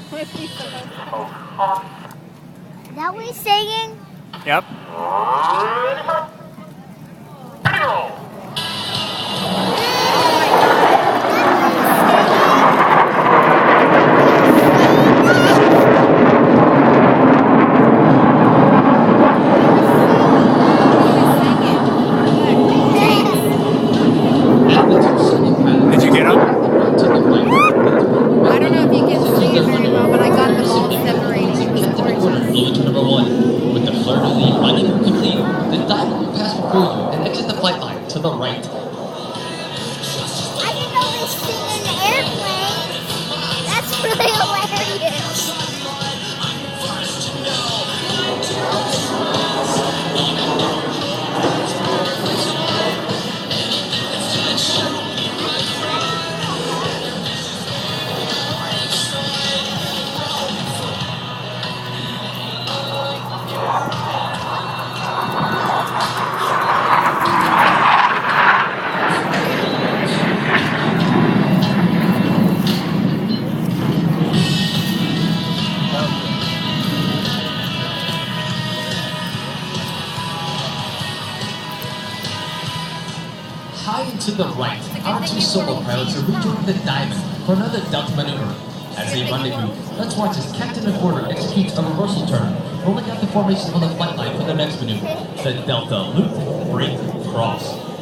What we supposed to do? Is that what he's singing? Yep. Did you get them? I don't know if you can see it very well, but I got them all separated. Fluid number 1. With the fleur de lis running complete, the diamond will pass before you and exit the flight line to the right. I didn't know this thing in the airplane. That's really hilarious. High and to the right, our two solo pilots are rejoining the diamond for another delta maneuver. As they rendezvous, let's watch as Captain McWhorter executes a reversal turn, rolling out the formation on the flight line for the next maneuver, the Delta Loop Break Cross.